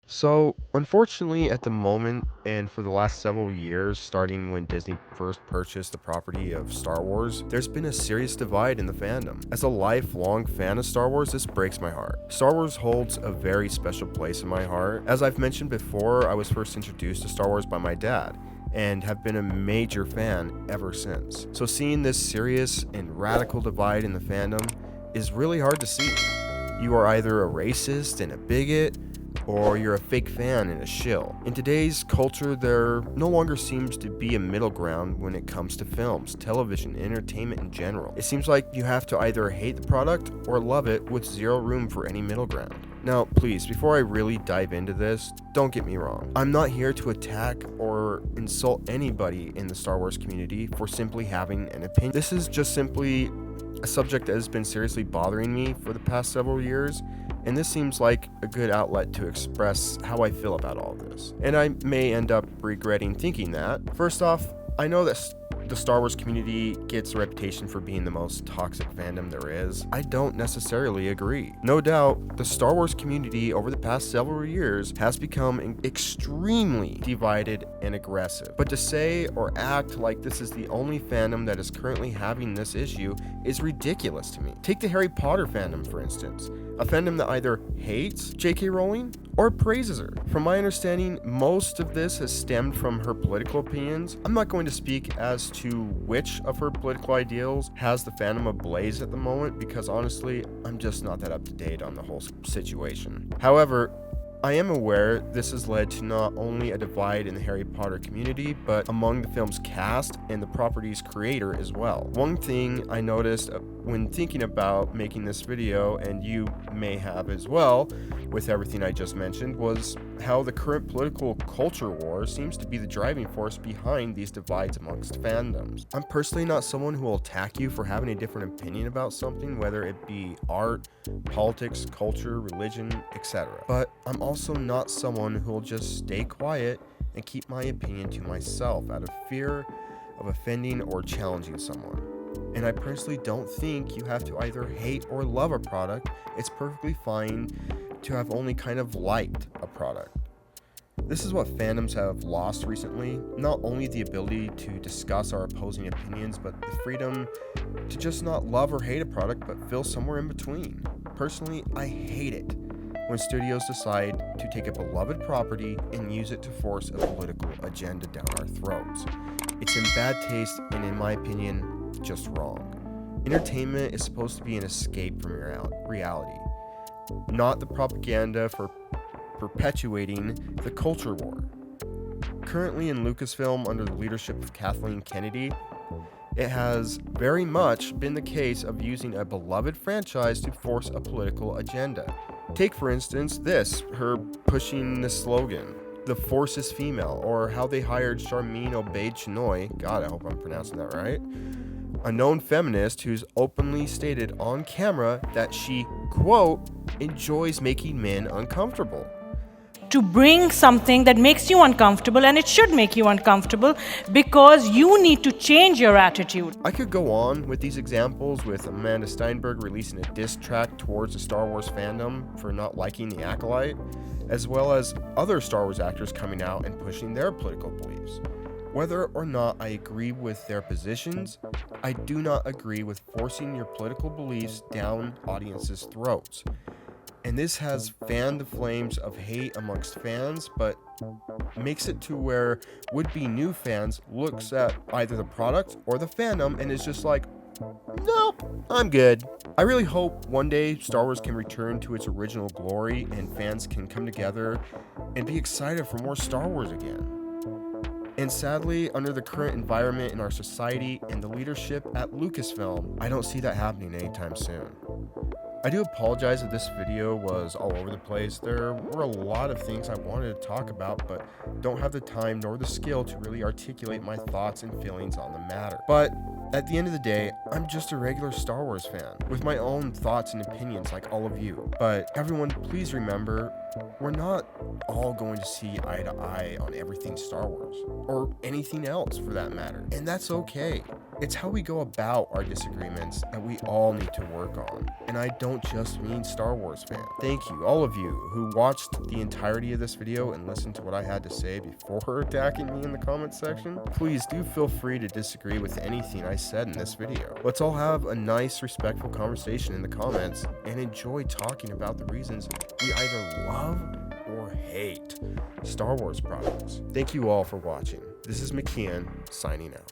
So, unfortunately, at the moment, and for the last several years, starting when Disney first purchased the property of Star Wars, there's been a serious divide in the fandom. As a lifelong fan of Star Wars, this breaks my heart. Star Wars holds a very special place in my heart. As I've mentioned before, I was first introduced to Star Wars by my dad and have been a major fan ever since. So, seeing this serious and radical divide in the fandom is really hard to see. You are either a racist and a bigot, or you're a fake fan and a shill. In today's culture, there no longer seems to be a middle ground when it comes to films, television, and entertainment in general. It seems like you have to either hate the product or love it with zero room for any middle ground. Now, please, before I really dive into this, don't get me wrong. I'm not here to attack or insult anybody in the Star Wars community for simply having an opinion. This is just simply a subject that has been seriously bothering me for the past several years, and this seems like a good outlet to express how I feel about all this. And I may end up regretting thinking that. First off, I know that the Star Wars community gets a reputation for being the most toxic fandom there is. I don't necessarily agree. No doubt, the Star Wars community over the past several years has become extremely divided and aggressive. But to say or act like this is the only fandom that is currently having this issue is ridiculous to me. Take the Harry Potter fandom, for instance. A fandom that either hates J.K. Rowling or praises her. From my understanding, most of this has stemmed from her political opinions. I'm not going to speak as to which of her political ideals has the fandom ablaze at the moment, because honestly, I'm just not that up to date on the whole situation. However, I am aware this has led to not only a divide in the Harry Potter community, but among the film's cast and the property's creator as well. One thing I noticed when thinking about making this video, and you may have as well with everything I just mentioned, was how the current political culture war seems to be the driving force behind these divides amongst fandoms. I'm personally not someone who will attack you for having a different opinion about something, whether it be art, politics, culture, religion, etc. But I'm also not someone who will just stay quiet and keep my opinion to myself out of fear of offending or challenging someone. And I personally don't think you have to either hate or love a product. It's perfectly fine to have only kind of liked a product. This is what fandoms have lost recently, not only the ability to discuss our opposing opinions, but the freedom to just not love or hate a product, but feel somewhere in between. Personally, I hate it when studios decide to take a beloved property and use it to force a political agenda down our throats. It's in bad taste and, in my opinion, just wrong. Entertainment is supposed to be an escape from reality, not the propaganda for perpetuating the culture war. Currently in Lucasfilm, under the leadership of Kathleen Kennedy, it has very much been the case of using a beloved franchise to force a political agenda. Take, for instance, her pushing the slogan, "The Force is female," or how they hired Charmaine Obaid-Chinoy, God, I hope I'm pronouncing that right, a known feminist who's openly stated on camera that she, quote, enjoys making men uncomfortable. To bring something that makes you uncomfortable, and it should make you uncomfortable because you need to change your attitude. I could go on with these examples, with Amanda Steinberg releasing a diss track towards the Star Wars fandom for not liking The Acolyte, as well as other Star Wars actors coming out and pushing their political beliefs. Whether or not I agree with their positions, I do not agree with forcing your political beliefs down audiences' throats. And this has fanned the flames of hate amongst fans, but makes it to where would-be new fans looks at either the product or the fandom and is just like, nope, I'm good. I really hope one day Star Wars can return to its original glory and fans can come together and be excited for more Star Wars again. And sadly, under the current environment in our society and the leadership at Lucasfilm, I don't see that happening anytime soon. I do apologize if this video was all over the place. There were a lot of things I wanted to talk about, but don't have the time nor the skill to really articulate my thoughts and feelings on the matter. But At the end of the day, I'm just a regular Star Wars fan, with my own thoughts and opinions like all of you. But everyone, please remember, we're not all going to see eye to eye on everything Star Wars, or anything else for that matter, and that's okay. It's how we go about our disagreements that we all need to work on, and I don't just mean Star Wars fans. Thank you, all of you who watched the entirety of this video and listened to what I had to say before attacking me in the comments section. Please do feel free to disagree with anything I said in this video. Let's all have a nice, respectful conversation in the comments and enjoy talking about the reasons we either love or hate Star Wars products. Thank you all for watching. This is McKeon, signing out.